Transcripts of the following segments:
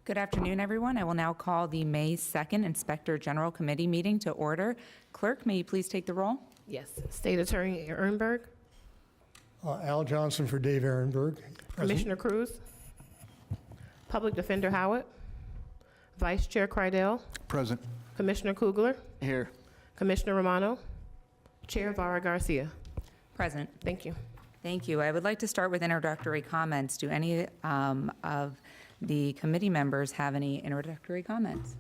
Good afternoon, everyone. I will now call the May 2nd Inspector General Committee meeting to order. Clerk, may you please take the roll? Yes. State Attorney Ehrenberg, Al Johnson for Dave Ehrenberg. Present. Commissioner Cruz, Public Defender Howard, Vice Chair Crydell, Present. Commissioner Kugler, Here. Commissioner Romano, Chair Vara Garcia. Present. Thank you. Thank you. I would like to start with introductory comments. Do any of the committee members have any introductory comments?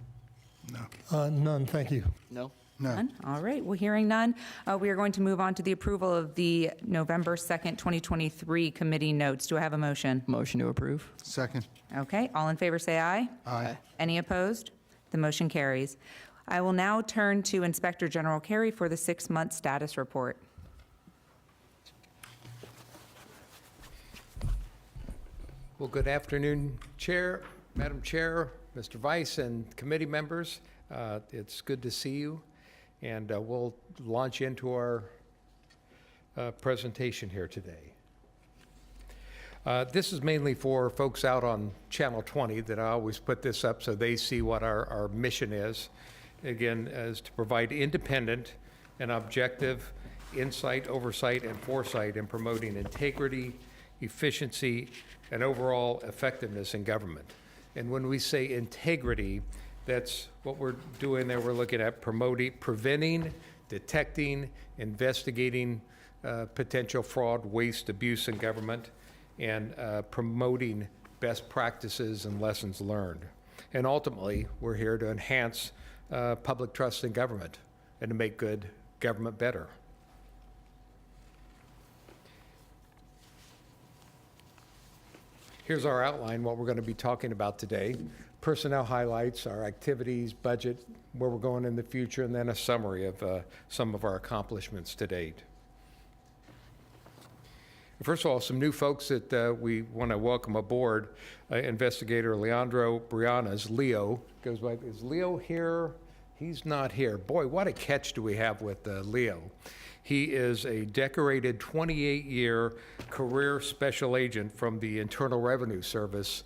None, thank you. No. None? All right. Well, hearing none, we are going to move on to the approval of the November 2nd, 2023 committee notes. Do I have a motion? Motion to approve. Second. Okay. All in favor, say aye. Aye. Any opposed? The motion carries. I will now turn to Inspector General Carey for the 6-month status report. Well, good afternoon, Chair, Madam Chair, Mr. Vice, and committee members. It's good to see you, and we'll launch into our presentation here today. This is mainly for folks out on Channel 20 that I always put this up so they see what our mission is. Again, is to provide independent and objective insight, oversight, and foresight in promoting integrity, efficiency, and overall effectiveness in government. And when we say integrity, that's what we're doing there. We're looking at preventing, detecting, investigating potential fraud, waste, abuse in government, and promoting best practices and lessons learned. And ultimately, we're here to enhance public trust in government and to make good government better. Here's our outline, what we're going to be talking about today. Personnel highlights, our activities, budget, where we're going in the future, and then a summary of some of our accomplishments to date. First of all, some new folks that we want to welcome aboard. Investigator Leandro Briannas, Leo, goes by, is Leo here? He's not here. Boy, what a catch do we have with Leo. He is a decorated 28-year career special agent from the Internal Revenue Service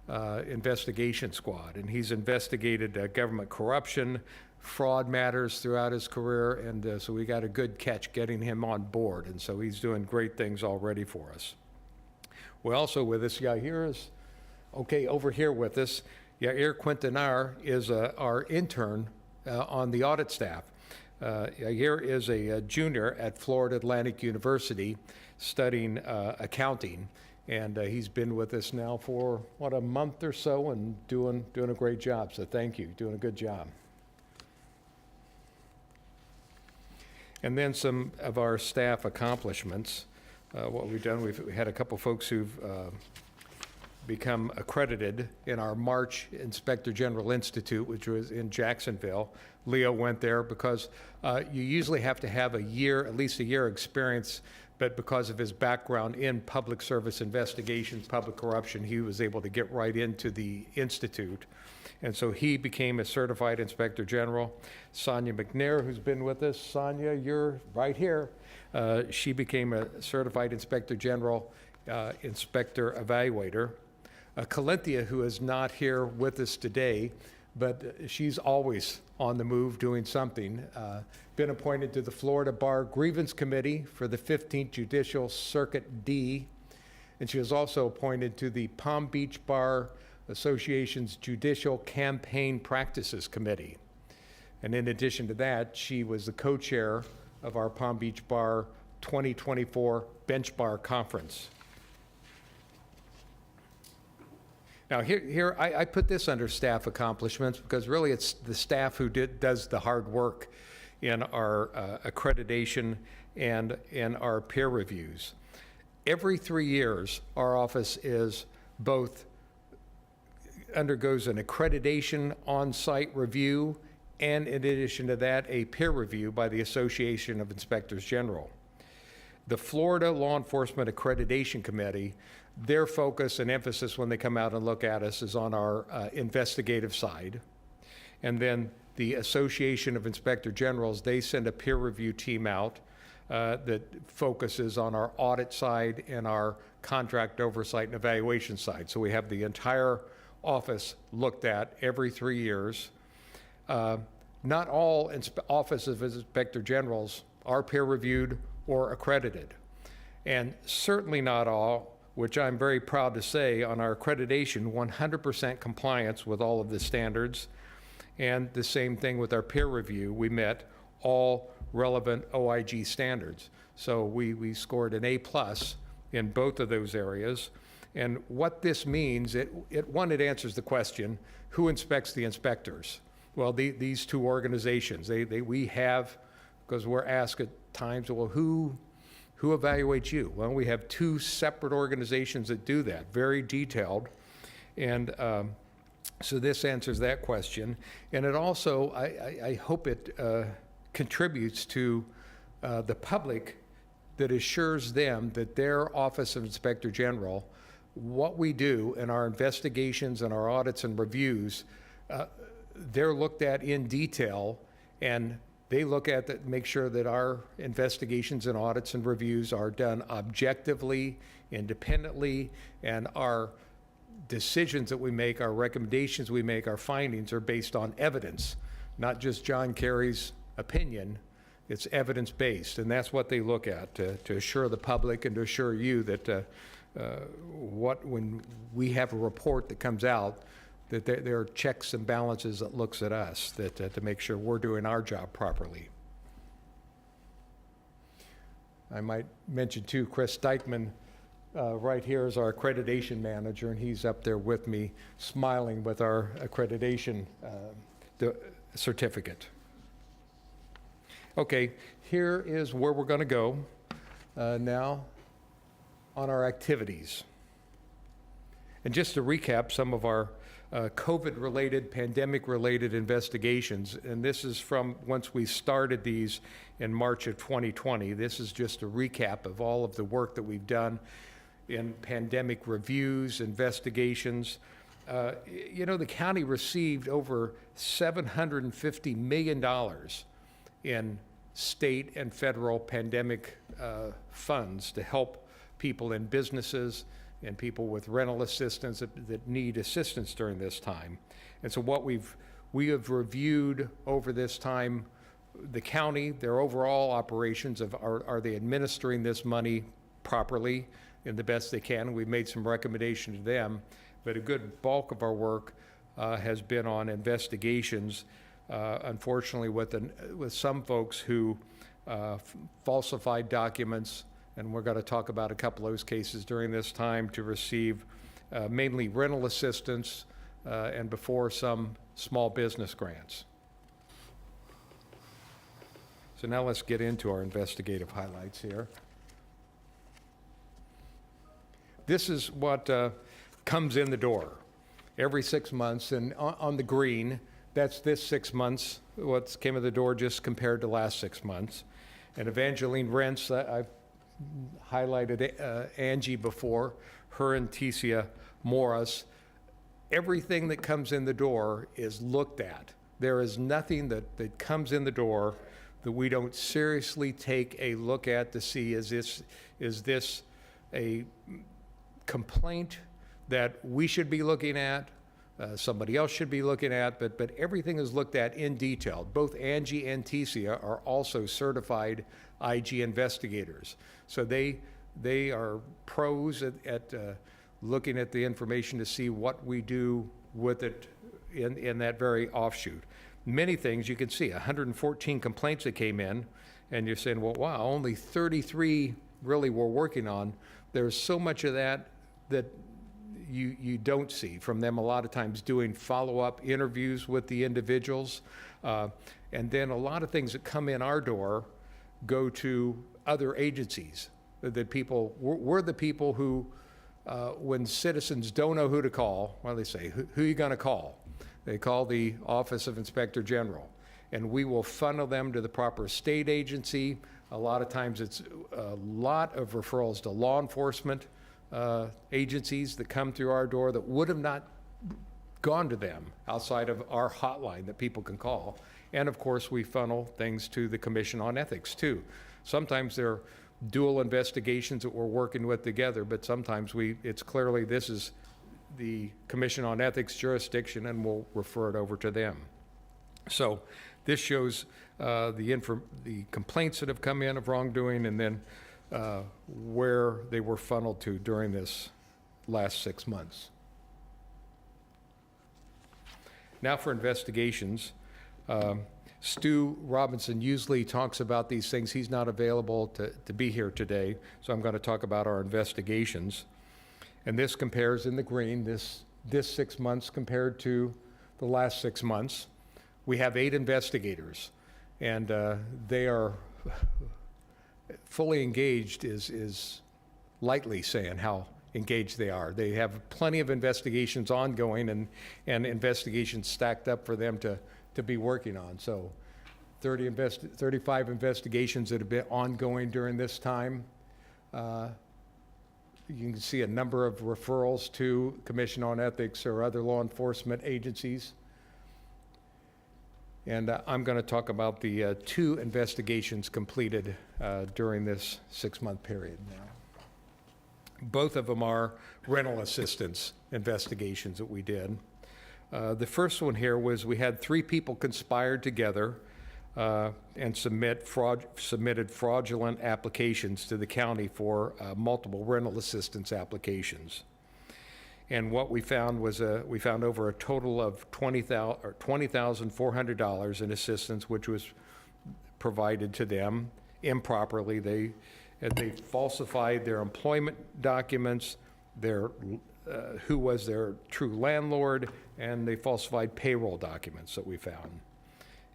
investigation squad. And he's investigated government corruption, fraud matters throughout his career, and so we got a good catch getting him on board. And so he's doing great things already for us. Well, also with this guy here is, okay, over here with us, Yair Quintanar is our intern on the audit staff. Yair is a junior at Florida Atlantic University studying accounting, and he's been with us now for, what, a month or so, and doing a great job, so thank you, doing a good job. And then some of our staff accomplishments. What we've done, we had a couple folks who've become accredited in our March Inspector General Institute, which was in Jacksonville. Leo went there because you usually have to have a year, at least a year experience, but because of his background in public service investigations, public corruption, he was able to get right into the Institute. And so he became a certified Inspector General. Sonia McNair, who's been with us, Sonia, you're right here. She became a certified Inspector General, Inspector Evaluator. Calentia, who is not here with us today, but she's always on the move doing something, been appointed to the Florida Bar Grievance Committee for the 15th Judicial Circuit D, and she was also appointed to the Palm Beach Bar Association's Judicial Campaign Practices Committee. And in addition to that, she was the co-chair of our Palm Beach Bar 2024 Bench Bar Conference. Now, here I put this under staff accomplishments because really it's the staff who does the hard work in our accreditation and in our peer reviews. Every 3 years, our office is both undergoes an accreditation on-site review and, in addition to that, a peer review by the Association of Inspectors General. The Florida Law Enforcement Accreditation Committee, their focus and emphasis when they come out and look at us is on our investigative side. And then the Association of Inspector Generals, they send a peer review team out that focuses on our audit side and our contract oversight and evaluation side. So we have the entire office looked at every 3 years. Not all Office of Inspector Generals are peer-reviewed or accredited. And certainly not all, which I'm very proud to say, on our accreditation, 100% compliance with all of the standards. And the same thing with our peer review. We met all relevant OIG standards. So we scored an A+ in both of those areas. And what this means, it answers the question, who inspects the inspectors? Well, these two organizations, we have, because we're asked at times, well, who evaluates you? Well, we have two separate organizations that do that, very detailed. And so this answers that question. And it also, I hope it contributes to the public, that assures them that their Office of Inspector General, what we do in our investigations and our audits and reviews, they're looked at in detail, and they look at that, make sure that our investigations and audits and reviews are done objectively, independently, and our decisions that we make, our recommendations we make, our findings are based on evidence, not just John Kerry's opinion. It's evidence-based, and that's what they look at to assure the public and to assure you that when we have a report that comes out, that there are checks and balances that looks at us, that to make sure we're doing our job properly. I might mention too, Chris Dykman, right here is our accreditation manager, and he's up there with me, smiling with our accreditation certificate. Okay, here is where we're going to go now on our activities. And just to recap some of our COVID-related, pandemic-related investigations, and this is from once we started these in March of 2020. This is just a recap of all of the work that we've done in pandemic reviews, investigations. You know, the county received over $750 million in state and federal pandemic funds to help people in businesses and people with rental assistance that need assistance during this time. And so what we have reviewed over this time, the county, their overall operations of are they administering this money properly and the best they can? We've made some recommendations to them, but a good bulk of our work has been on investigations, unfortunately with some folks who falsified documents, and we're going to talk about a couple of those cases during this time, to receive mainly rental assistance and before some small business grants. So now let's get into our investigative highlights here. This is what comes in the door every 6 months, and on the green, that's this 6 months, what came in the door just compared to last 6 months. And Evangeline Rents, I've highlighted Angie before, her and Tecia Morris. Everything that comes in the door is looked at. There is nothing that comes in the door that we don't seriously take a look at to see, is this a complaint that we should be looking at, somebody else should be looking at, but everything is looked at in detail. Both Angie and Tecia are also certified IG investigators. So they are pros at looking at the information to see what we do with it in that very offshoot. Many things you can see, 114 complaints that came in, and you're saying, well, wow, only 33 really we're working on. There's so much of that you don't see from them a lot of times doing follow-up interviews with the individuals. And then a lot of things that come in our door go to other agencies. That people, we're the people who, when citizens don't know who to call, well, they say, who are you going to call? They call the Office of Inspector General. And we will funnel them to the proper state agency. A lot of times it's a lot of referrals to law enforcement agencies that come through our door that would have not gone to them outside of our hotline that people can call. And of course, we funnel things to the Commission on Ethics too. Sometimes they're dual investigations that we're working with together, but sometimes it's clearly this is the Commission on Ethics jurisdiction, and we'll refer it over to them. So this shows the complaints that have come in of wrongdoing, and then where they were funneled to during this last 6 months. Now for investigations. Stu Robinson usually talks about these things. He's not available to be here today, so I'm going to talk about our investigations. And this compares in the green, this 6 months compared to the last 6 months. We have 8 investigators, and they are fully engaged is lightly saying how engaged they are. They have plenty of investigations ongoing and investigations stacked up for them to be working on. So 35 investigations that have been ongoing during this time. You can see a number of referrals to Commission on Ethics or other law enforcement agencies. And I'm going to talk about the 2 investigations completed during this 6-month period now. Both of them are rental assistance investigations that we did. The first one here was we had 3 people conspired together and submitted fraudulent applications to the county for multiple rental assistance applications. And what we found was we found over a total of $20,400 in assistance, which was provided to them improperly. They falsified their employment documents, their who was their true landlord, and they falsified payroll documents that we found.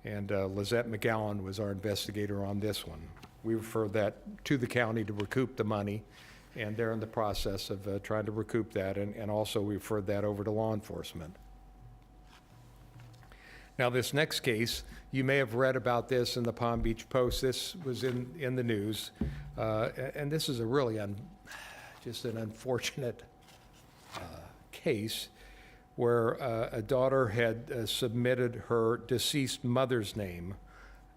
And Lizette McGowan was our investigator on this one. We referred that to the county to recoup the money, and they're in the process of trying to recoup that, and also we referred that over to law enforcement. Now, this next case, you may have read about this in the Palm Beach Post. This was in the news, and this is a really just an unfortunate case where a daughter had submitted her deceased mother's name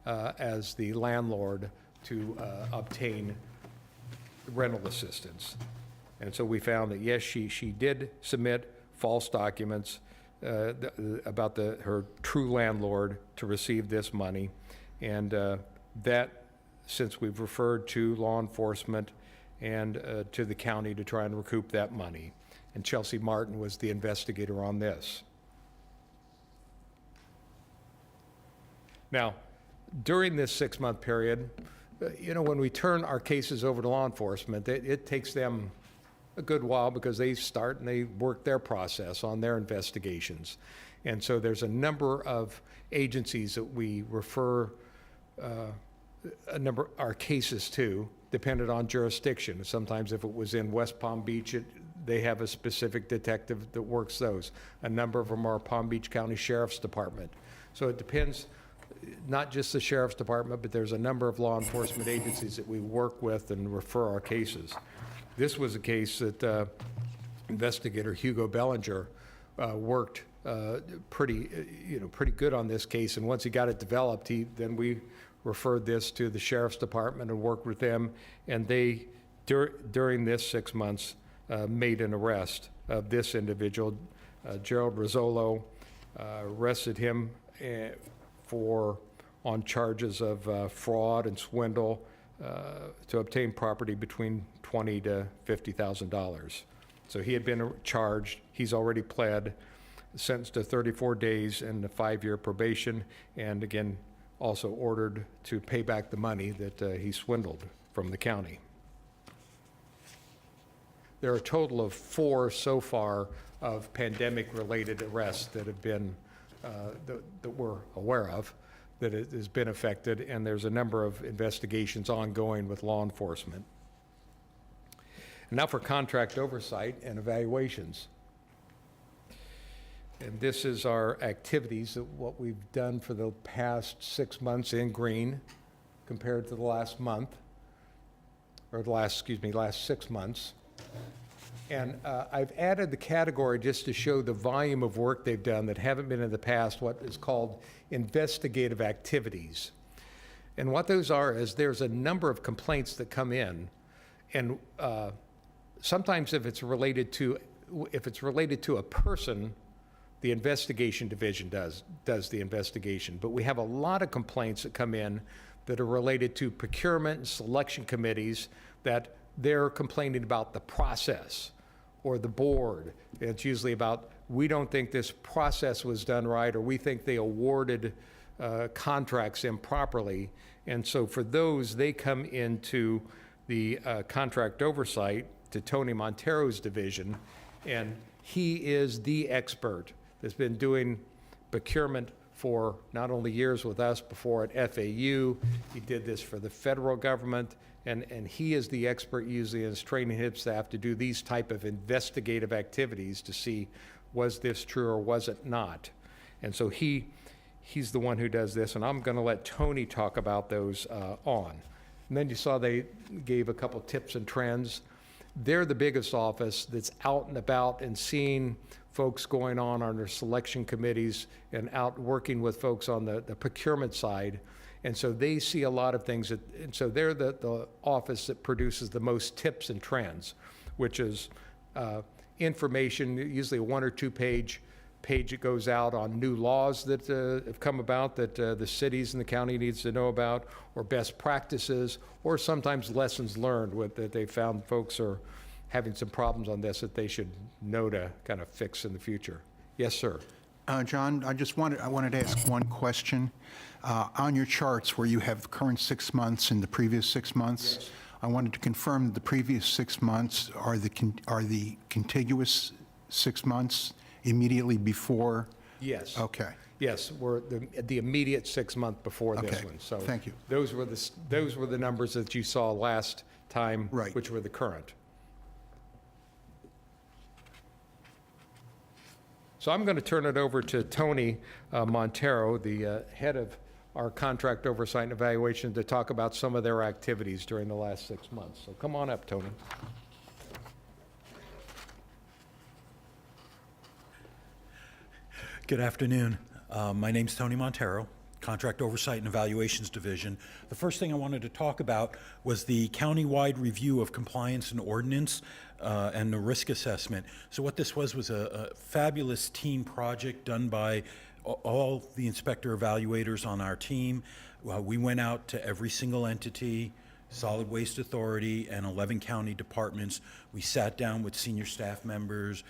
as the landlord to obtain rental assistance. And so we found that, yes, she did submit false documents about her true landlord to receive this money. And that, since we've referred to law enforcement and to the county to try and recoup that money. And Chelsea Martin was the investigator on this. Now, during this 6-month period, when we turn our cases over to law enforcement, it takes them a good while because they start and they work their process on their investigations. And so there's a number of agencies that we refer our cases to, dependent on jurisdiction. Sometimes if it was in West Palm Beach, they have a specific detective that works those. A number of them are Palm Beach County Sheriff's Department. So it depends, not just the Sheriff's Department, but there's a number of law enforcement agencies that we work with and refer our cases. This was a case that investigator Hugo Bellinger worked pretty good on this case, and once he got it developed, then we referred this to the Sheriff's Department and worked with them, and they, during this 6 months, made an arrest of this individual, Gerald Rizzolo, arrested him on charges of fraud and swindle to obtain property between $20,000 to $50,000. So he had been charged. He's already pled, sentenced to 34 days and a 5-year probation, and again, also ordered to pay back the money that he swindled from the county. There are a total of 4 so far of pandemic-related arrests that have been, that we're aware of, that it has been affected, and there's a number of investigations ongoing with law enforcement. And now for contract oversight and evaluations. And this is our activities, what we've done for the past 6 months in green compared to the last month, or the last 6 months. And I've added the category just to show the volume of work they've done that haven't been in the past, what is called investigative activities. And what those are is there's a number of complaints that come in, and sometimes if it's related to if it's related to a person, the investigation division does the investigation. But we have a lot of complaints that come in that are related to procurement and selection committees, that they're complaining about the process or the board. It's usually about, we don't think this process was done right, or we think they awarded contracts improperly. And so for those, they come into the contract oversight, to Tony Montero's division, and he is the expert that's been doing procurement for not only years with us, before at FAU, he did this for the federal government, and he is the expert usually in his training his staff to do these type of investigative activities to see, was this true or was it not? And so he's the one who does this, and I'm going to let Tony talk about those on. And then you saw they gave a couple tips and trends. They're the biggest office that's out and about and seeing folks going on their selection committees and out working with folks on the procurement side. And so they see a lot of things, and so they're the office that produces the most tips and trends, which is information, usually a 1 or 2 page that goes out on new laws that have come about that the cities and the county needs to know about, or best practices, or sometimes lessons learned that they found folks are having some problems on this that they should know to kind of fix in the future. Yes, sir. John, I wanted to ask one question. On your charts where you have current 6 months and the previous 6 months, Yes. I wanted to confirm that the previous 6 months are the contiguous 6 months immediately before? Yes. Okay. Yes, we're the immediate 6 month before this Okay. one. So Thank you. Those were the numbers that you saw last time, Right. which were the current. So I'm going to turn it over to Tony Montero, the head of our contract oversight and evaluation, to talk about some of their activities during the last 6 months. So come on up, Tony. Good afternoon. My name's Tony Montero, Contract Oversight and Evaluations Division. The first thing I wanted to talk about was the county-wide review of compliance and ordinance and the risk assessment. So what this was a fabulous team project done by all the inspector evaluators on our team. We went out to every single entity, Solid Waste Authority, and 11 county departments. We sat down with senior staff members,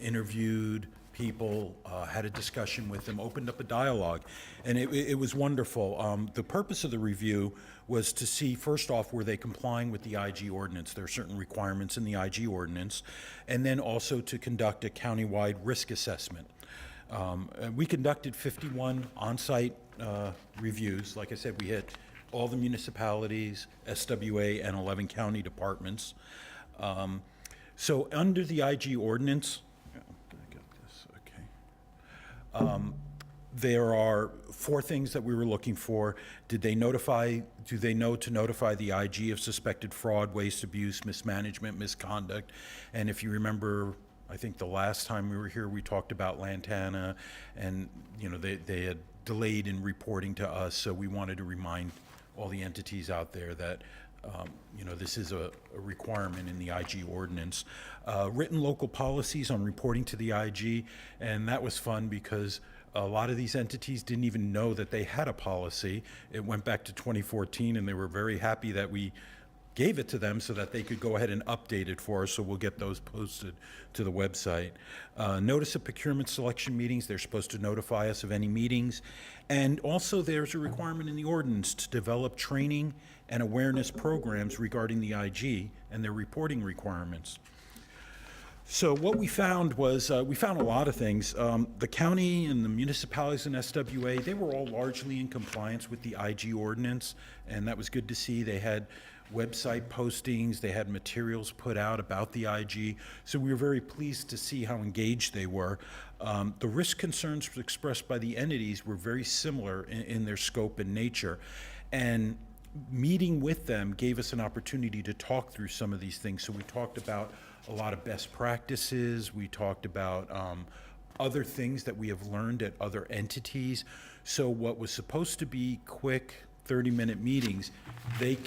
interviewed people, had a discussion with them, opened up a dialogue, and it was wonderful. The purpose of the review was to see, first off, were they complying with the IG ordinance? There are certain requirements in the IG ordinance, and then also to conduct a countywide risk assessment. We conducted 51 on-site reviews. Like I said, we hit all the municipalities, SWA, and 11 county departments. So under the IG ordinance, there are 4 things that we were looking for. Do they know to notify the IG of suspected fraud, waste, abuse, mismanagement, misconduct? And if you remember, I think the last time we were here, we talked about Lantana, and they had delayed in reporting to us, so we wanted to remind all the entities out there that this is a requirement in the IG ordinance. Written local policies on reporting to the IG, and that was fun because a lot of these entities didn't even know that they had a policy. It went back to 2014, and they were very happy that we gave it to them so that they could go ahead and update it for us, so we'll get those posted to the website. Notice of procurement selection meetings, they're supposed to notify us of any meetings. And also there's a requirement in the ordinance to develop training and awareness programs regarding the IG and their reporting requirements. So what we found was, we found a lot of things. The county and the municipalities in SWA, they were all largely in compliance with the IG ordinance, and that was good to see. They had website postings, they had materials put out about the IG, so we were very pleased to see how engaged they were. The risk concerns expressed by the entities were very similar in their scope and nature, and meeting with them gave us an opportunity to talk through some of these things. So we talked about a lot of best practices, we talked about other things that we have learned at other entities. So what was supposed to be quick 30-minute meetings, they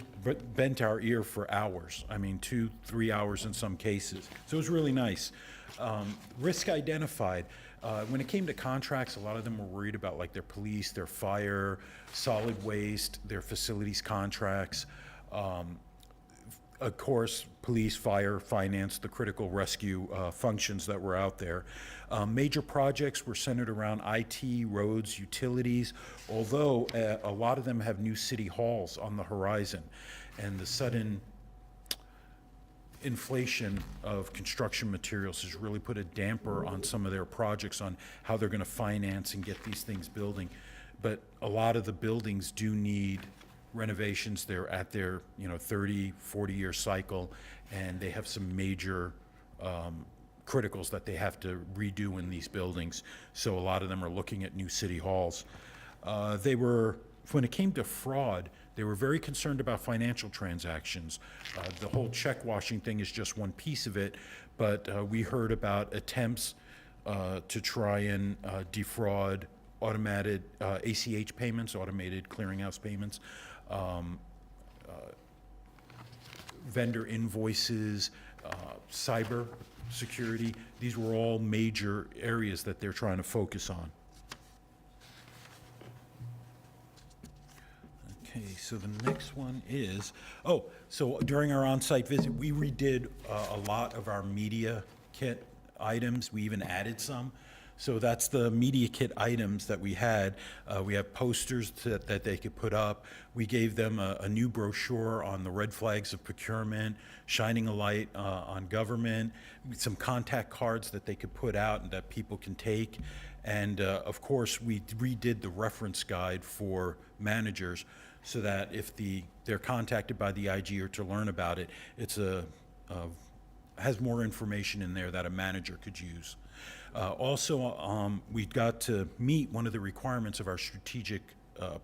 bent our ear for hours. I mean, 2, 3 hours in some cases. So it was really nice. Risk identified. When it came to contracts, a lot of them were worried about like their police, their fire, solid waste, their facilities contracts. Of course, police, fire, finance, the critical rescue functions that were out there. Major projects were centered around IT, roads, utilities, although a lot of them have new city halls on the horizon. And the sudden inflation of construction materials has really put a damper on some of their projects on how they're going to finance and get these things building. But a lot of the buildings do need renovations. They're at their 30, 40-year cycle, and they have some major criticals that they have to redo in these buildings. So a lot of them are looking at new city halls. When it came to fraud, they were very concerned about financial transactions. The whole check washing thing is just one piece of it, but we heard about attempts to try and defraud automated ACH payments, automated clearinghouse payments, vendor invoices, cyber security. These were all major areas that they're trying to focus on. Okay, so the next one is, so during our on-site visit, we redid a lot of our media kit items. We even added some. So that's the media kit items that we had. We have posters that they could put up. We gave them a new brochure on the red flags of procurement, shining a light on government, some contact cards that they could put out and that people can take. And of course, we redid the reference guide for managers so that if they're contacted by the IG or to learn about it, it's has more information in there that a manager could use. Also, we got to meet one of the requirements of our strategic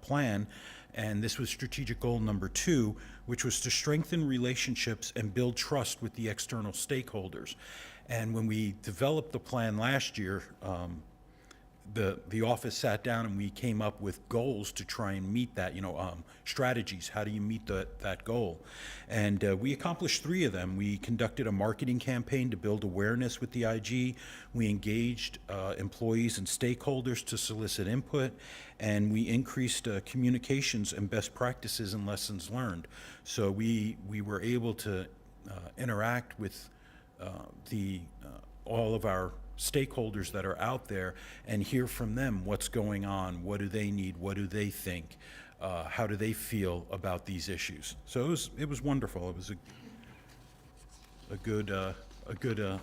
plan, and this was strategic goal number 2, which was to strengthen relationships and build trust with the external stakeholders. And when we developed the plan last year, the office sat down and we came up with goals to try and meet that, strategies. How do you meet that goal? And we accomplished 3 of them. We conducted a marketing campaign to build awareness with the IG. We engaged employees and stakeholders to solicit input, and we increased communications and best practices and lessons learned. So we were able to interact with all of our stakeholders that are out there and hear from them what's going on, what do they need, what do they think, how do they feel about these issues. So it was wonderful. It was a good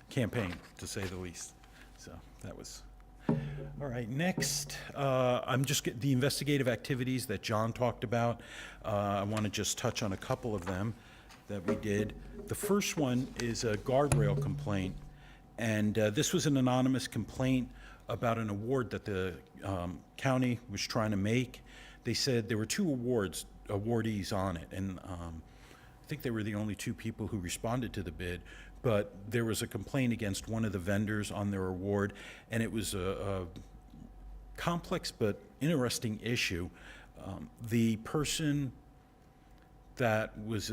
campaign, to say the least. So that was all right. Next, I'm just the investigative activities that John talked about. I want to just touch on a couple of them that we did. The first one is a guardrail complaint. And this was an anonymous complaint about an award that the county was trying to make. They said there were 2 awardees on it, and I think they were the only 2 people who responded to the bid, but there was a complaint against one of the vendors on their award, and it was a complex but interesting issue. The person that was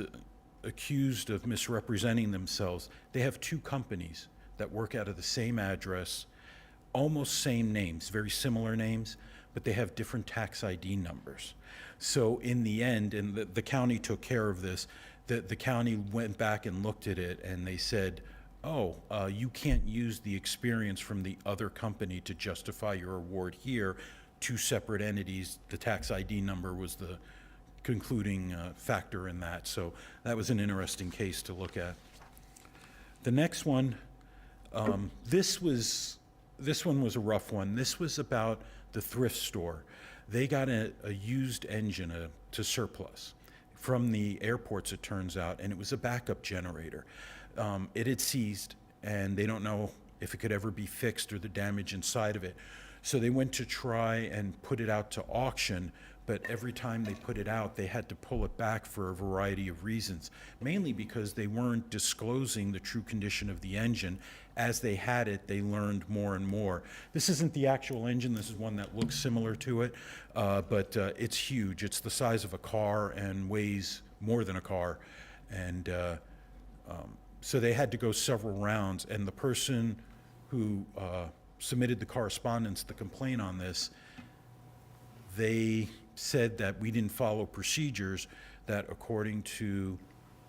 accused of misrepresenting themselves, they have 2 companies that work out of the same address, almost same names, very similar names, but they have different tax ID numbers. So in the end, and the county took care of this, the county went back and looked at it and they said, you can't use the experience from the other company to justify your award here. 2 separate entities, the tax ID number was the concluding factor in that. So that was an interesting case to look at. The next one, this one was a rough one. This was about the thrift store. They got a used engine to surplus from the airports, it turns out, and it was a backup generator. It had seized, and they don't know if it could ever be fixed or the damage inside of it. So they went to try and put it out to auction, but every time they put it out, they had to pull it back for a variety of reasons, mainly because they weren't disclosing the true condition of the engine. As they had it, they learned more and more. This isn't the actual engine, this is one that looks similar to it, but it's huge. It's the size of a car and weighs more than a car. And so they had to go several rounds, and the person who submitted the correspondence, the complaint on this, they said that we didn't follow procedures, that according to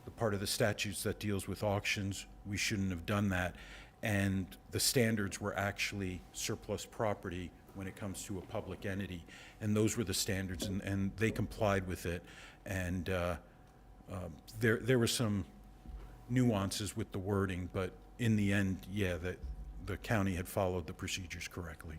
the part of the statutes that deals with auctions, we shouldn't have done that. And the standards were actually surplus property when it comes to a public entity. And those were the standards, and they complied with it. And there were some nuances with the wording, but in the end, yeah, the county had followed the procedures correctly.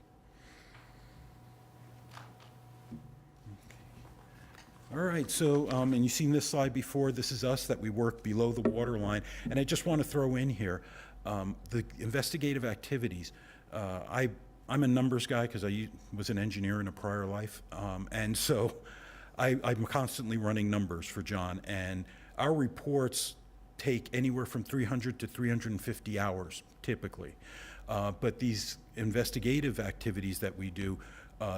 All right, so, and you've seen this slide before, this is us, that we work below the water line. And I just want to throw in here, the investigative activities. I'm a numbers guy because I was an engineer in a prior life. And so I'm constantly running numbers for John. And our reports take anywhere from 300 to 350 hours, typically. But these investigative activities that we do,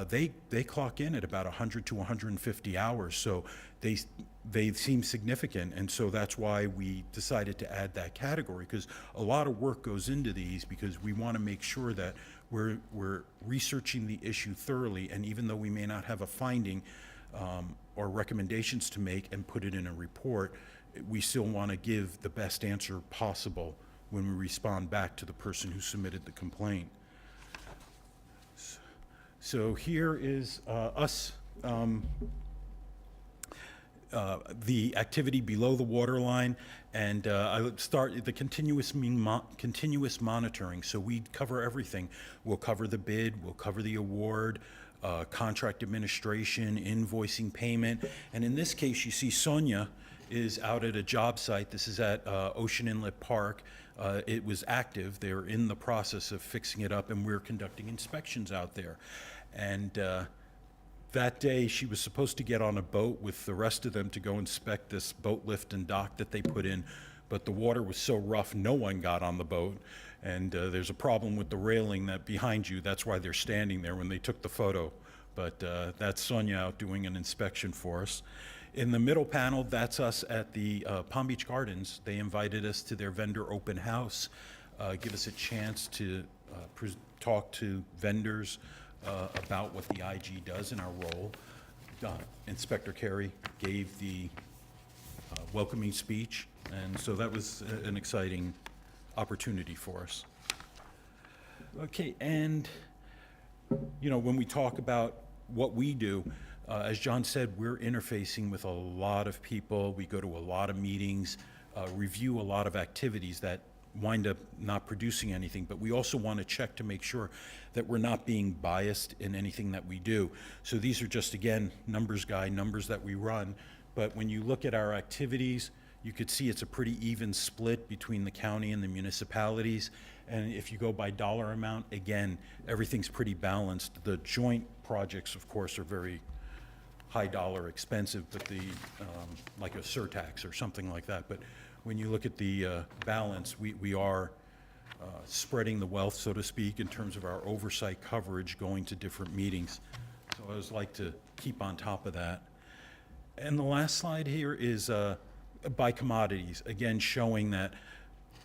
they clock in at about 100 to 150 hours, so they seem significant, and so that's why we decided to add that category, because a lot of work goes into these, because we want to make sure that we're researching the issue thoroughly, and even though we may not have a finding or recommendations to make and put it in a report, we still want to give the best answer possible when we respond back to the person who submitted the complaint. So here is us, the activity below the water line, and I would start the continuous monitoring. So we cover everything. We'll cover the bid, we'll cover the award, contract administration, invoicing, payment, and in this case, you see Sonia is out at a job site. This is at Ocean Inlet Park. It was active. They were in the process of fixing it up, and we're conducting inspections out there. And that day, she was supposed to get on a boat with the rest of them to go inspect this boat lift and dock that they put in, but the water was so rough, no one got on the boat. And there's a problem with the railing that behind you. That's why they're standing there when they took the photo. But that's Sonia out doing an inspection for us. In the middle panel, that's us at the Palm Beach Gardens. They invited us to their vendor open house, give us a chance to talk to vendors about what the IG does in our role. Inspector Carey gave the welcoming speech, and so that was an exciting opportunity for us. Okay, and you know, when we talk about what we do, as John said, we're interfacing with a lot of people. We go to a lot of meetings, review a lot of activities that wind up not producing anything, but we also want to check to make sure that we're not being biased in anything that we do. So these are just, again, numbers guy, numbers that we run, but when you look at our activities, you could see it's a pretty even split between the county and the municipalities. And if you go by dollar amount, again, everything's pretty balanced. The joint projects, of course, are very high dollar expensive, but the, like a surtax or something like that. But when you look at the balance, we are spreading the wealth, so to speak, in terms of our oversight coverage going to different meetings. So I always like to keep on top of that. And the last slide here is by commodities, again, showing that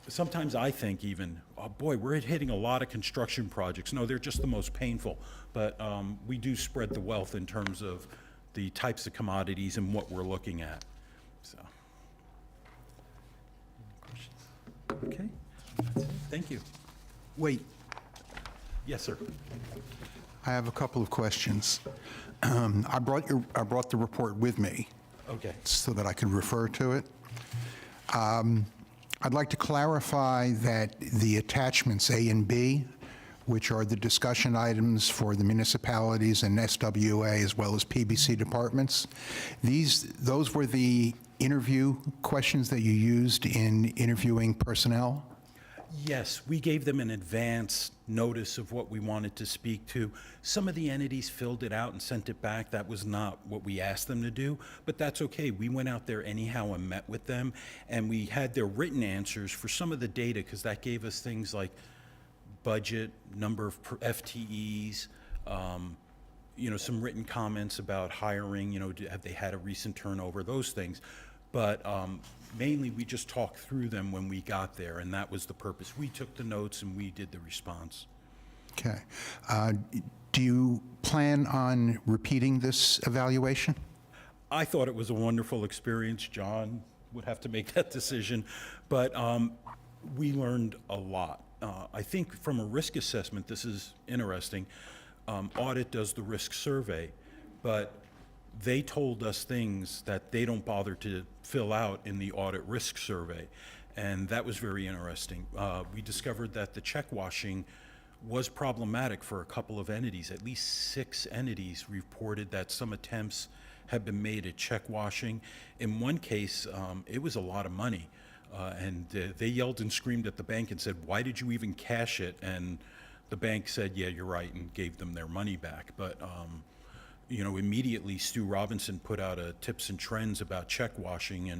sometimes I think even, oh boy, we're hitting a lot of construction projects. No, they're just the most painful, but we do spread the wealth in terms of the types of commodities and what we're looking at. So, okay, that's it. Thank you. Wait, Yes, sir. I have a couple of questions. I brought the report with me Okay. so that I could refer to it. I'd like to clarify that the attachments A and B, which are the discussion items for the municipalities and SWA as well as PBC departments, those were the interview questions that you used in interviewing personnel? Yes, we gave them an advance notice of what we wanted to speak to. Some of the entities filled it out and sent it back. That was not what we asked them to do, but that's okay. We went out there anyhow and met with them, and we had their written answers for some of the data, because that gave us things like budget, number of FTEs, some written comments about hiring, have they had a recent turnover, those things. But mainly, we just talked through them when we got there, and that was the purpose. We took the notes and we did the response. Okay. Do you plan on repeating this evaluation? I thought it was a wonderful experience. John would have to make that decision, but we learned a lot. I think from a risk assessment, this is interesting. Audit does the risk survey, but they told us things that they don't bother to fill out in the audit risk survey, and that was very interesting. We discovered that the check washing was problematic for a couple of entities. At least 6 entities reported that some attempts had been made at check washing. In one case, it was a lot of money, and they yelled and screamed at the bank and said, "Why did you even cash it?" And the bank said, "Yeah, you're right," and gave them their money back. But immediately Stu Robinson put out a tips and trends about check washing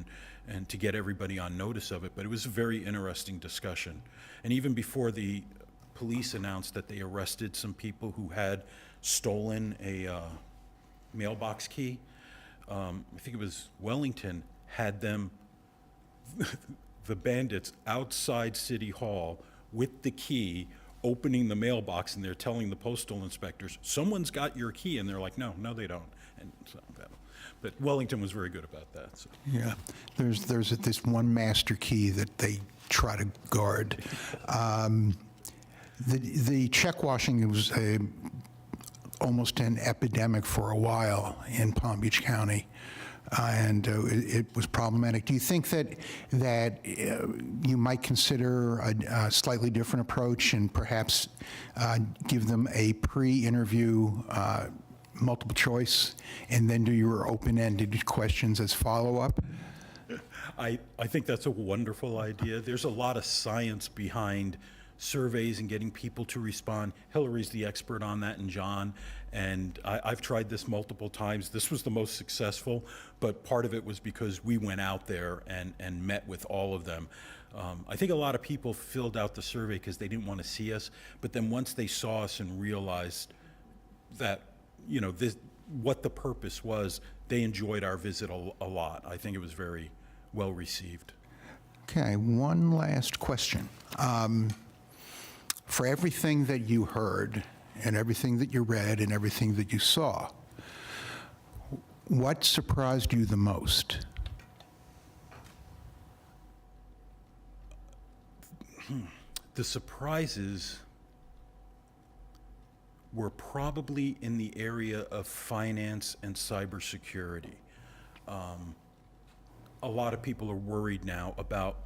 and to get everybody on notice of it. But it was a very interesting discussion. And even before the police announced that they arrested some people who had stolen a mailbox key, I think it was Wellington, had them, the bandits, outside City Hall with the key, opening the mailbox, and they're telling the postal inspectors, "Someone's got your key," and they're like, no, they don't. And so but Wellington was very good about that. So. Yeah. There's this one master key that they try to guard. The check washing was almost an epidemic for a while in Palm Beach County. And it was problematic. Do you think that you might consider a slightly different approach and perhaps give them a pre-interview multiple choice and then do your open-ended questions as follow-up? I think that's a wonderful idea. There's a lot of science behind surveys and getting people to respond. Hillary's the expert on that, and John. And I've tried this multiple times. This was the most successful, but part of it was because we went out there and met with all of them. I think a lot of people filled out the survey because they didn't want to see us, but then once they saw us and realized that, what the purpose was, they enjoyed our visit a lot. I think it was very well received. Okay, one last question. For everything that you heard and everything that you read and everything that you saw, what surprised you the most? The surprises were probably in the area of finance and cybersecurity. A lot of people are worried now about,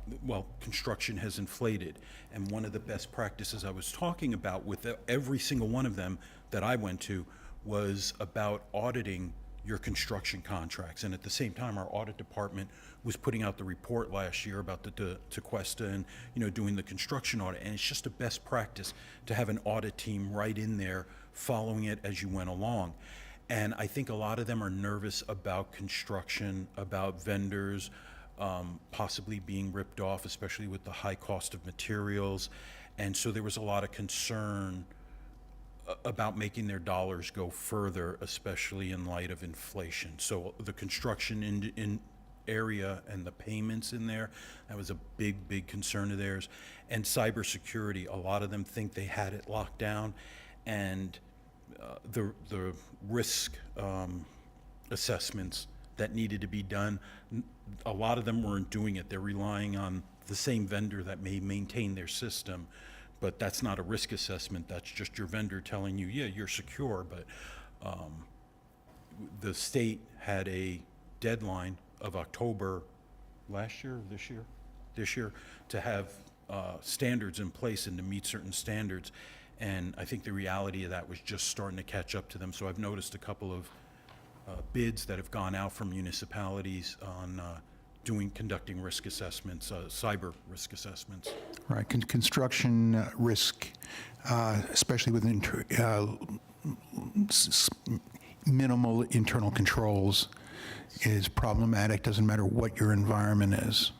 construction has inflated. And one of the best practices I was talking about with every single one of them that I went to was about auditing your construction contracts. And at the same time, our audit department was putting out the report last year about the Tequesta and, doing the construction audit. And it's just a best practice to have an audit team right in there following it as you went along. And I think a lot of them are nervous about construction, about vendors, possibly being ripped off, especially with the high cost of materials. And so there was a lot of concern about making their dollars go further, especially in light of inflation. So the construction in area and the payments in there, that was a big concern of theirs. And cybersecurity, a lot of them think they had it locked down, and the risk assessments that needed to be done, a lot of them weren't doing it. They're relying on the same vendor that may maintain their system, but that's not a risk assessment. That's just your vendor telling you, yeah, you're secure. But the state had a deadline of October last year, this year, to have standards in place and to meet certain standards. And I think the reality of that was just starting to catch up to them. So I've noticed a couple of bids that have gone out from municipalities on conducting risk assessments, cyber risk assessments. Right, construction risk, especially with minimal internal controls, is problematic, doesn't matter what your environment is.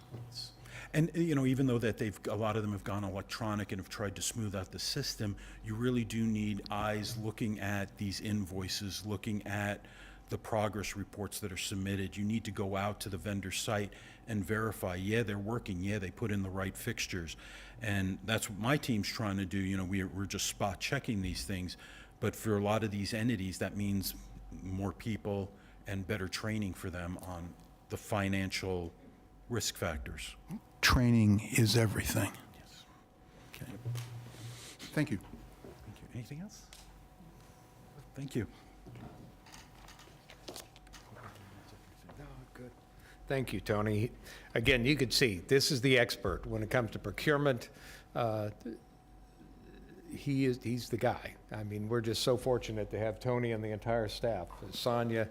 And, you know, even though that a lot of them have gone electronic and have tried to smooth out the system, you really do need eyes looking at these invoices, looking at the progress reports that are submitted. You need to go out to the vendor site and verify, yeah, they're working, yeah, they put in the right fixtures. And that's what my team's trying to do. You know, we're just spot checking these things. But for a lot of these entities, that means more people and better training for them on the financial risk factors. Training is everything. Okay. Thank you. Thank you. Anything else? Thank you. Good. Thank you, Tony. Again, you could see, this is the expert when it comes to procurement. He's the guy. I mean, we're just so fortunate to have Tony and the entire staff. Sonia,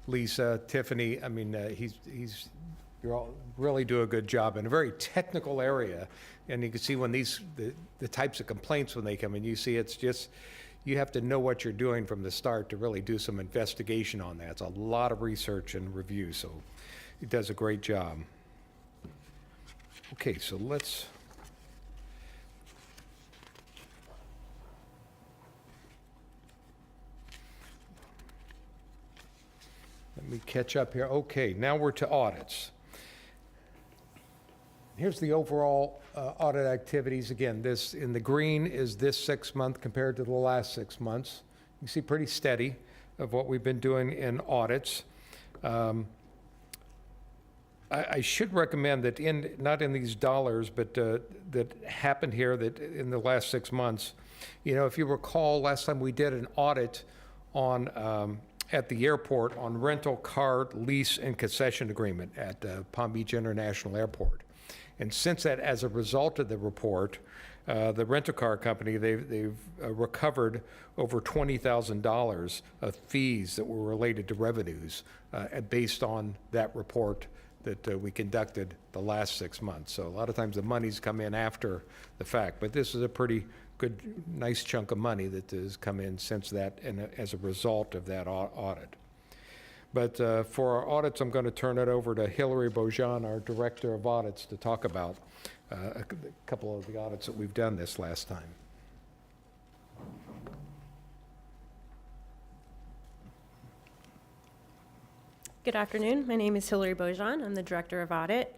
Lisa, Tiffany, I mean, you all really do a good job in a very technical area. And you can see when the types of complaints when they come in, you see it's just, you have to know what you're doing from the start to really do some investigation on that. It's a lot of research and review, so he does a great job. Okay, so let me catch up here. Okay, now we're to audits. Here's the overall audit activities. Again, this in the green is this 6 month compared to the last 6 months. You see pretty steady of what we've been doing in audits. I should recommend that not in these dollars, but that happened here that in the last 6 months, you know, if you recall, last time we did an audit on at the airport on rental car lease and concession agreement at Palm Beach International Airport. And since that, as a result of the report, the rental car company, they've recovered over $20,000 of fees that were related to revenues based on that report that we conducted the last 6 months. So a lot of times the money's come in after the fact, but this is a pretty good, nice chunk of money that has come in since that and as a result of that audit. But for our audits, I'm going to turn it over to Hilary Beaujean, our Director of Audits, to talk about a couple of the audits that we've done this last time. Good afternoon. My name is Hilary Beaujean. I'm the Director of Audit.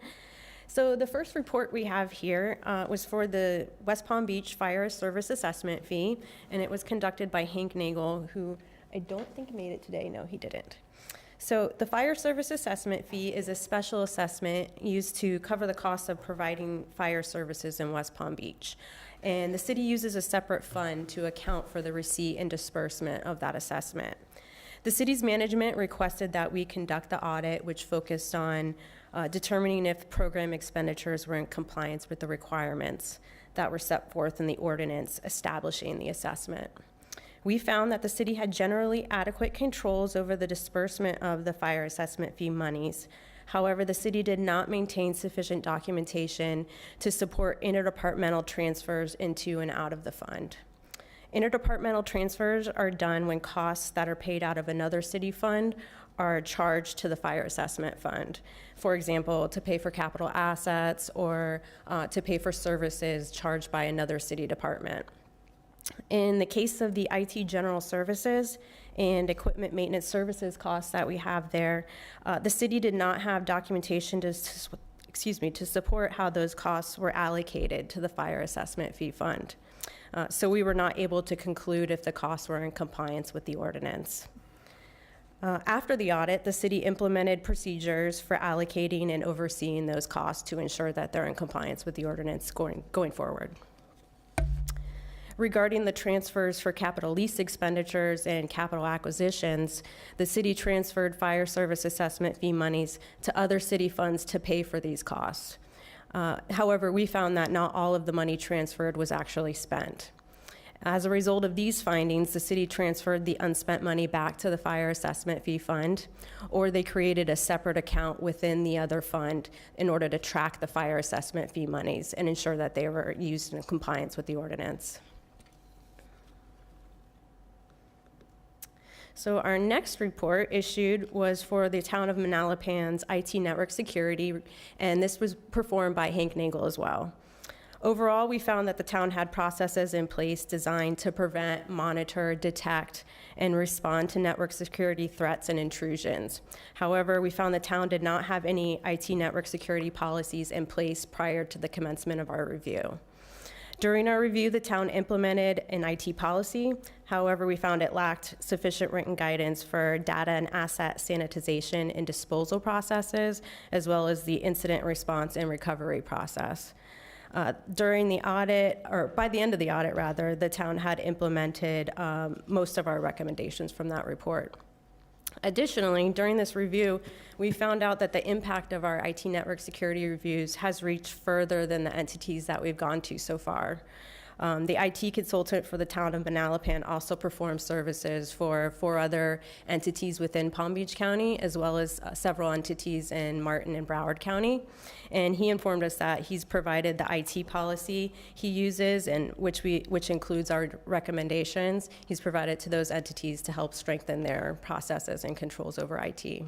So the first report we have here was for the West Palm Beach Fire Service Assessment Fee, and it was conducted by Hank Nagel, who I don't think made it today. No, he didn't. So the Fire Service Assessment Fee is a special assessment used to cover the cost of providing fire services in West Palm Beach. And the city uses a separate fund to account for the receipt and disbursement of that assessment. The city's management requested that we conduct the audit, which focused on determining if program expenditures were in compliance with the requirements that were set forth in the ordinance establishing the assessment. We found that the city had generally adequate controls over the disbursement of the fire assessment fee monies. However, the city did not maintain sufficient documentation to support interdepartmental transfers into and out of the fund. Interdepartmental transfers are done when costs that are paid out of another city fund are charged to the fire assessment fund. For example, to pay for capital assets or to pay for services charged by another city department. In the case of the IT general services and equipment maintenance services costs that we have there, the city did not have documentation to support how those costs were allocated to the fire assessment fee fund. So we were not able to conclude if the costs were in compliance with the ordinance. After the audit, the city implemented procedures for allocating and overseeing those costs to ensure that they're in compliance with the ordinance going forward. Regarding the transfers for capital lease expenditures and capital acquisitions, the city transferred fire service assessment fee monies to other city funds to pay for these costs. However, we found that not all of the money transferred was actually spent. As a result of these findings, the city transferred the unspent money back to the fire assessment fee fund, or they created a separate account within the other fund in order to track the fire assessment fee monies and ensure that they were used in compliance with the ordinance. So our next report issued was for the town of Manalapan's IT network security, and this was performed by Hank Nagel as well. Overall, we found that the town had processes in place designed to prevent, monitor, detect, and respond to network security threats and intrusions. However, we found the town did not have any IT network security policies in place prior to the commencement of our review. During our review, the town implemented an IT policy. However, we found it lacked sufficient written guidance for data and asset sanitization and disposal processes, as well as the incident response and recovery process. During the audit, or by the end of the audit rather, the town had implemented most of our recommendations from that report. Additionally, during this review, we found out that the impact of our IT network security reviews has reached further than the entities that we've gone to so far. The IT consultant for the town of Manalapan also performs services for 4 other entities within Palm Beach County, as well as several entities in Martin and Broward County. And he informed us that he's provided the IT policy he uses, and which includes our recommendations. He's provided to those entities to help strengthen their processes and controls over IT.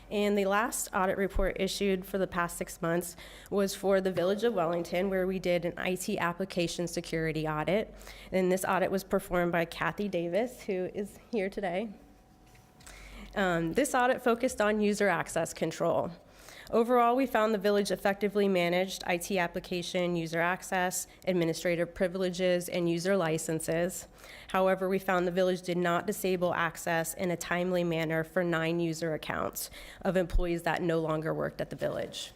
And the last audit report issued for the past 6 months was for the Village of Wellington, where we did an IT application security audit. And this audit was performed by Kathy Davis, who is here today. This audit focused on user access control. Overall, we found the village effectively managed IT application, user access, administrative privileges, and user licenses. However, we found the village did not disable access in a timely manner for 9 user accounts of employees that no longer worked at the village.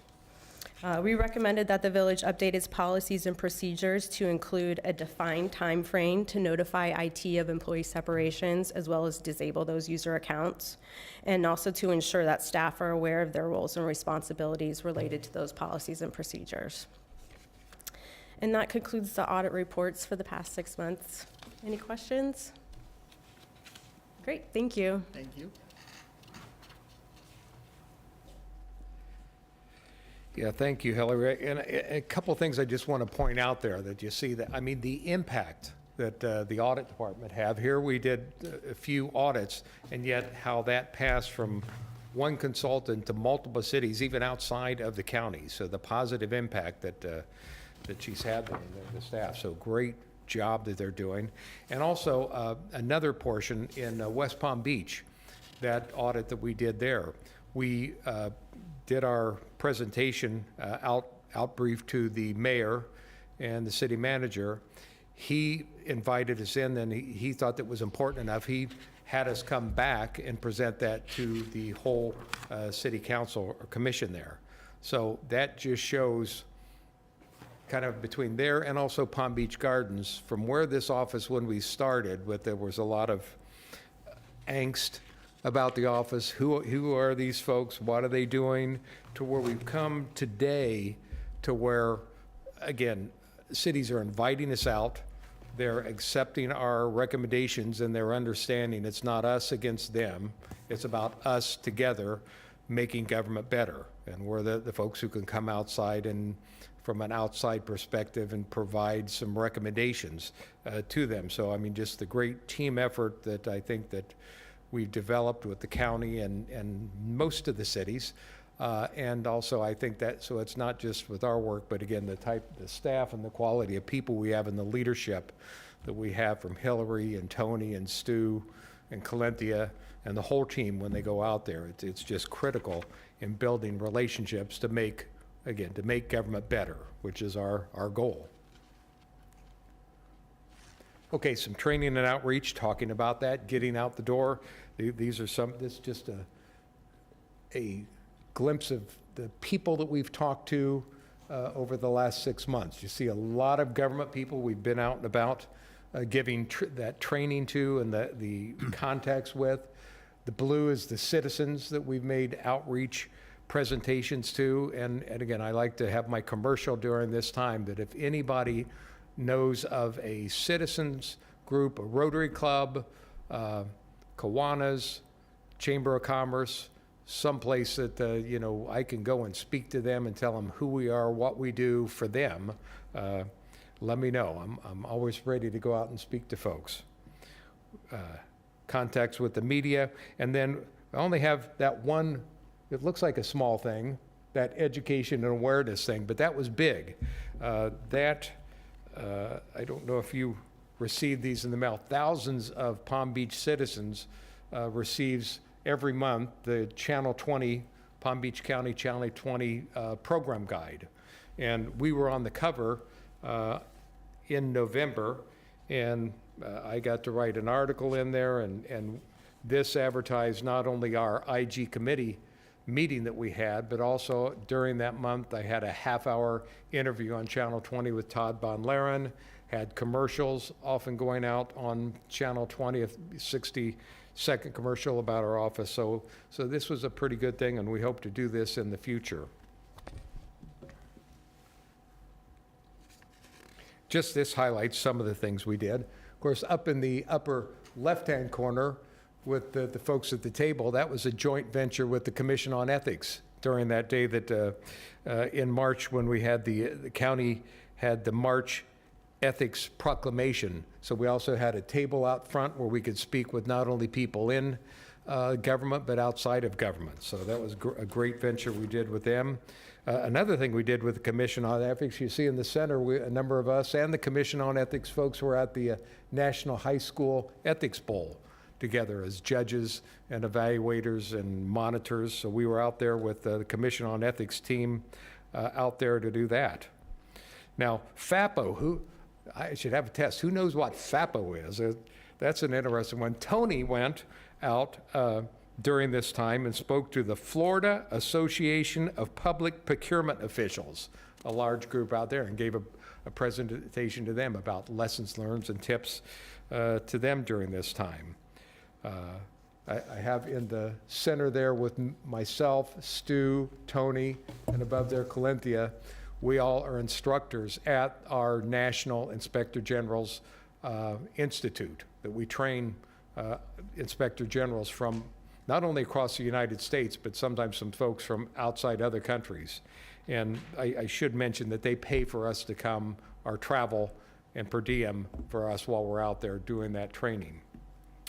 We recommended that the village update its policies and procedures to include a defined time frame to notify IT of employee separations, as well as disable those user accounts, and also to ensure that staff are aware of their roles and responsibilities related to those policies and procedures. And that concludes the audit reports for the past 6 months. Any questions? Great, thank you. Thank you. Yeah, thank you, Hillary. And a couple of things I just want to point out there that you see that, I mean, the impact that the audit department have here. We did a few audits, and yet how that passed from one consultant to multiple cities, even outside of the county. So the positive impact that she's had there, the staff. So great job that they're doing. And also another portion in West Palm Beach, that audit that we did there. We did our presentation out brief to the mayor and the city manager. He invited us in, and he thought that was important enough. He had us come back and present that to the whole city council or commission there. So that just shows kind of between there and also Palm Beach Gardens, from where this office, when we started, there was a lot of angst about the office. Who are these folks? What are they doing? To where we've come today, to where, again, cities are inviting us out. They're accepting our recommendations, and they're understanding it's not us against them. It's about us together making government better. And we're the folks who can come outside and from an outside perspective and provide some recommendations to them. So, I mean, just the great team effort that I think that we've developed with the county and most of the cities. And also, I think that, so it's not just with our work, but again, the staff and the quality of people we have and the leadership that we have from Hillary and Tony and Stu and Calentia and the whole team when they go out there. It's just critical in building relationships to make government better, which is our goal. Okay, some training and outreach, talking about that, getting out the door. This is just a glimpse of the people that we've talked to over the last 6 months. You see a lot of government people we've been out and about giving that training to and the contacts with. The blue is the citizens that we've made outreach presentations to. And again, I like to have my commercial during this time that if anybody knows of a citizens group, a Rotary Club, Kiwanis, Chamber of Commerce, someplace that, I can go and speak to them and tell them who we are, what we do for them, let me know. I'm always ready to go out and speak to folks. Contacts with the media, and then I only have that one, it looks like a small thing, that education and awareness thing, but that was big. I don't know if you received these in the mail. Thousands of Palm Beach citizens receives every month the Channel 20, Palm Beach County Channel 20 program guide. And we were on the cover in November, and I got to write an article in there, and this advertised not only our IG committee meeting that we had, but also during that month, I had a half-hour interview on Channel 20 with Todd Von Laren, had commercials often going out on Channel 20, a 60-second commercial about our office. So this was a pretty good thing, and we hope to do this in the future. Just this highlights some of the things we did. Of course, up in the upper left-hand corner with the folks at the table, that was a joint venture with the Commission on Ethics during that day that in March, when we had the county had the March Ethics Proclamation. So we also had a table out front where we could speak with not only people in government, but outside of government. So that was a great venture we did with them. Another thing we did with the Commission on Ethics, you see in the center, a number of us and the Commission on Ethics folks were at the National High School Ethics Bowl together as judges and evaluators and monitors. So we were out there with the Commission on Ethics team out there to do that. Now, FAPO, I should have a test. Who knows what FAPO is? That's an interesting one. Tony went out during this time and spoke to the Florida Association of Public Procurement Officials, a large group out there, and gave a presentation to them about lessons learned and tips to them during this time. I have in the center there with myself, Stu, Tony, and above there, Colinthia. We all are instructors at our National Inspector General's Institute, that we train Inspector Generals from not only across the United States, but sometimes some folks from outside other countries. And I should mention that they pay for us to come, our travel and per diem for us while we're out there doing that training.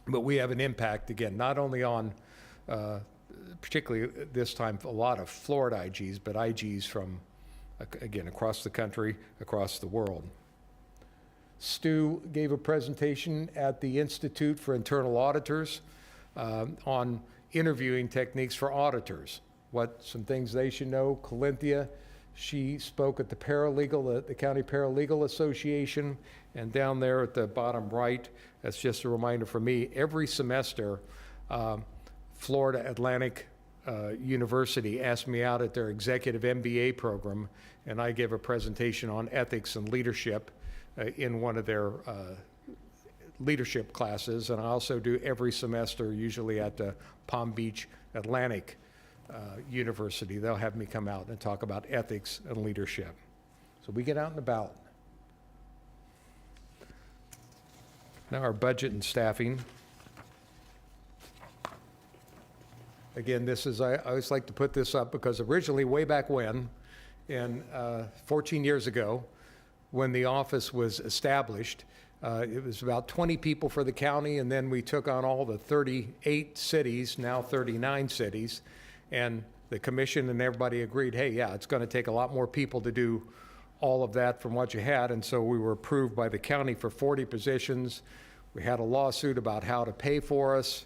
But we have an impact, again, not only on, particularly this time, a lot of Florida IGs, but IGs from, again, across the country, across the world. Stu gave a presentation at the Institute for Internal Auditors on interviewing techniques for auditors, some things they should know. Colinthia, she spoke at the County Paralegal Association, and down there at the bottom right, that's just a reminder for me, every semester, Florida Atlantic University asked me out at their executive MBA program, and I gave a presentation on ethics and leadership in one of their leadership classes, and I also do every semester, usually at the Palm Beach Atlantic University. They'll have me come out and talk about ethics and leadership. So we get out and about. Now our budget and staffing. Again, this is, I always like to put this up because originally, way back when, 14 years ago, when the office was established, it was about 20 people for the county, and then we took on all the 38 cities, now 39 cities, and the commission and everybody agreed, hey, yeah, it's going to take a lot more people to do all of that from what you had, and so we were approved by the county for 40 positions. We had a lawsuit about how to pay for us.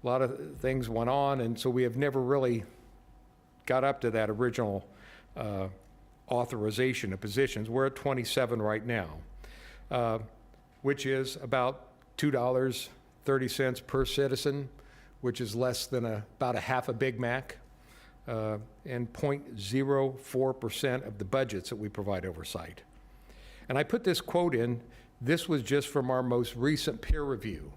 A lot of things went on, and so we have never really got up to that original authorization of positions. We're at 27 right now, which is about $2.30 per citizen, which is less than about a half a Big Mac, and 0.04% of the budgets that we provide oversight. And I put this quote in. This was just from our most recent peer review.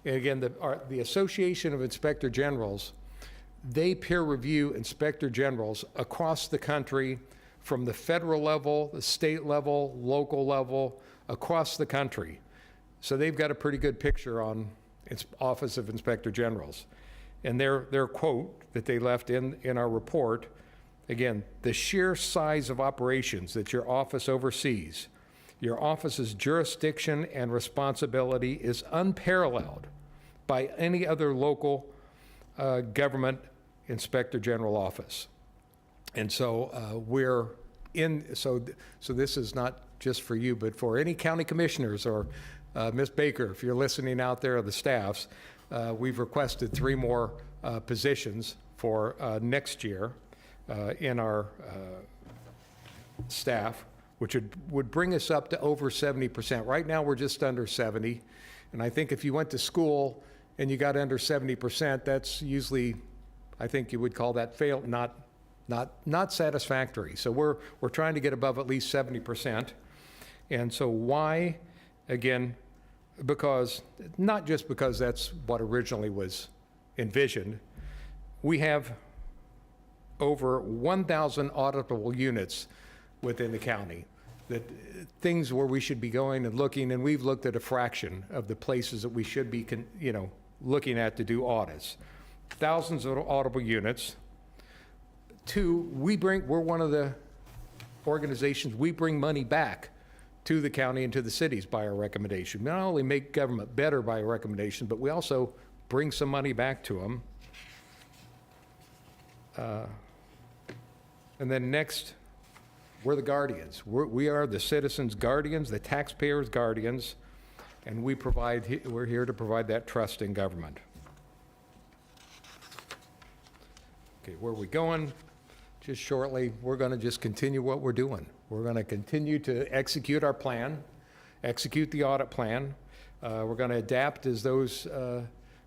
And again, the Association of Inspector Generals, they peer review inspector generals across the country from the federal level, the state level, local level, across the country. So they've got a pretty good picture on its Office of Inspector Generals. And their quote that they left in our report, again, the sheer size of operations that your office oversees, your office's jurisdiction and responsibility is unparalleled by any other local government inspector general office. And so so this is not just for you, but for any county commissioners or Ms. Baker, if you're listening out there, the staffs, we've requested 3 more positions for next year in our staff, which would bring us up to over 70%. Right now, we're just under 70. And I think if you went to school and you got under 70%, that's usually, I think you would call that not satisfactory. So we're trying to get above at least 70%. And so why? Again, because, not just because that's what originally was envisioned, we have over 1,000 auditable units within the county, that things where we should be going and looking, and we've looked at a fraction of the places that we should be, looking at to do audits. Thousands of auditable units. 2, we're one of the organizations, we bring money back to the county and to the cities by our recommendation. We not only make government better by a recommendation, but we also bring some money back to them. And then next, we're the guardians. We are the citizens' guardians, the taxpayers' guardians, and we're here to provide that trust in government. Okay, where are we going? Just shortly, we're going to just continue what we're doing. We're going to continue to execute our plan, execute the audit plan. We're going to adapt as those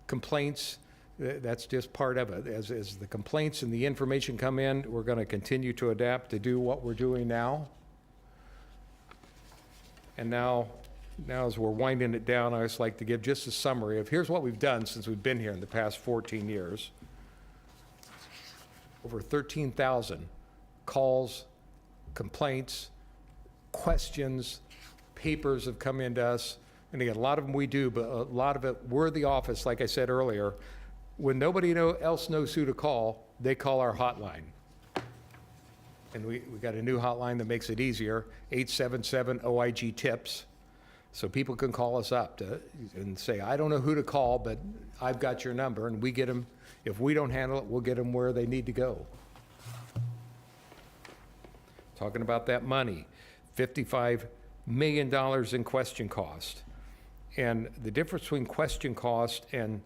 complaints, that's just part of it. As the complaints and the information come in, we're going to continue to adapt to do what we're doing now. And now as we're winding it down, I just like to give just a summary of here's what we've done since we've been here in the past 14 years. Over 13,000 calls, complaints, questions, papers have come into us. And again, a lot of them we do, but a lot of it, we're the office, like I said earlier. When nobody else knows who to call, they call our hotline. And we got a new hotline that makes it easier, 877-OIG-TIPS. So people can call us up and say, I don't know who to call, but I've got your number, and we get them. If we don't handle it, we'll get them where they need to go. Talking about that money, $55 million in question cost. And the difference between question cost and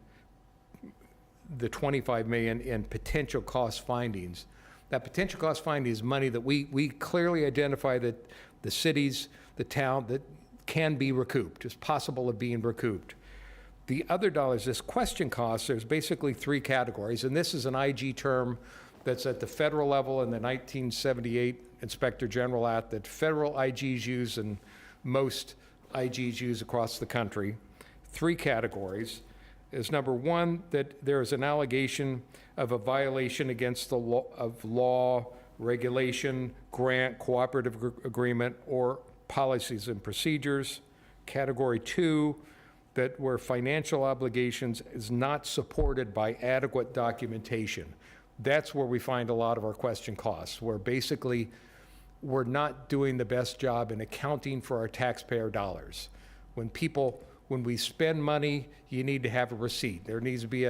the $25 million in potential cost findings, that potential cost finding is money that we clearly identify that the cities, the town, that can be recouped, is possible of being recouped. The other dollars, this question cost, there's basically 3 categories, and this is an IG term that's at the federal level in the 1978 Inspector General Act that federal IGs use and most IGs use across the country. 3 categories is number 1, that there is an allegation of a violation against the law, regulation, grant, cooperative agreement, or policies and procedures. Category 2, that where financial obligations is not supported by adequate documentation. That's where we find a lot of our question costs, where basically we're not doing the best job in accounting for our taxpayer dollars. When we spend money, you need to have a receipt. There needs to be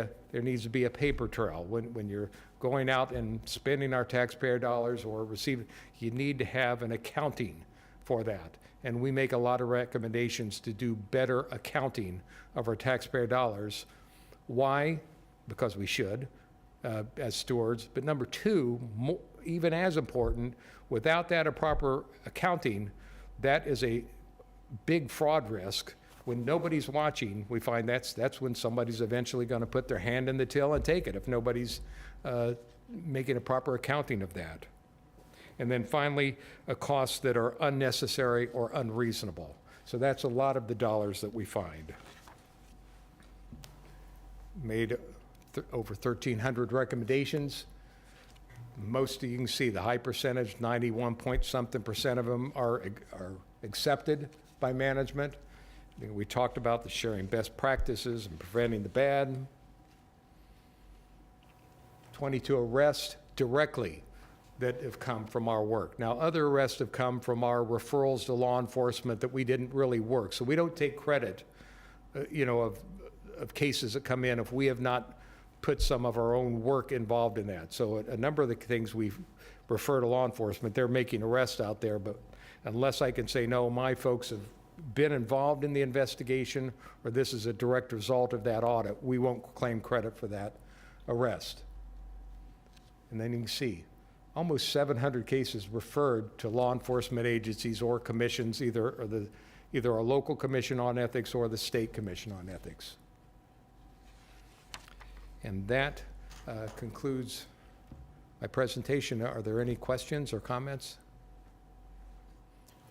a paper trail. When you're going out and spending our taxpayer dollars or receiving, you need to have an accounting for that. And we make a lot of recommendations to do better accounting of our taxpayer dollars. Why? Because we should, as stewards. But number 2, even as important, without that proper accounting, that is a big fraud risk. When nobody's watching, we find that's when somebody's eventually going to put their hand in the till and take it, if nobody's making a proper accounting of that. And then finally, costs that are unnecessary or unreasonable. So that's a lot of the dollars that we find. Made over 1,300 recommendations. Most you can see the high percentage, 91 point something percent of them are accepted by management. We talked about the sharing best practices and preventing the bad. 22 arrests directly that have come from our work. Now, other arrests have come from our referrals to law enforcement that we didn't really work. So we don't take credit, of cases that come in if we have not put some of our own work involved in that. So a number of the things we refer to law enforcement, they're making arrests out there, but unless I can say, no, my folks have been involved in the investigation, or this is a direct result of that audit, we won't claim credit for that arrest. And then you can see, almost 700 cases referred to law enforcement agencies or commissions, either our local commission on ethics or the state commission on ethics. And that concludes my presentation. Are there any questions or comments?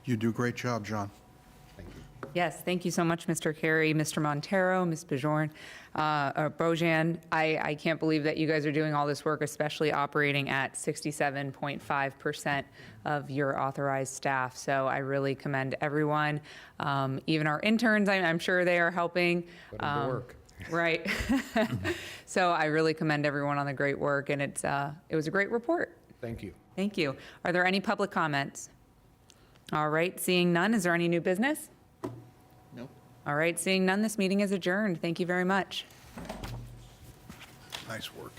You do a great job, John. Thank you. Yes, thank you so much, Mr. Carey, Mr. Montero, Ms. Bojan. I can't believe that you guys are doing all this work, especially operating at 67.5% of your authorized staff. So I really commend everyone, even our interns. I'm sure they are helping. Put them to work. Right. So I really commend everyone on the great work, and it was a great report. Thank you. Thank you. Are there any public comments? All right, seeing none, is there any new business? No. All right, seeing none, this meeting is adjourned. Thank you very much. Nice work.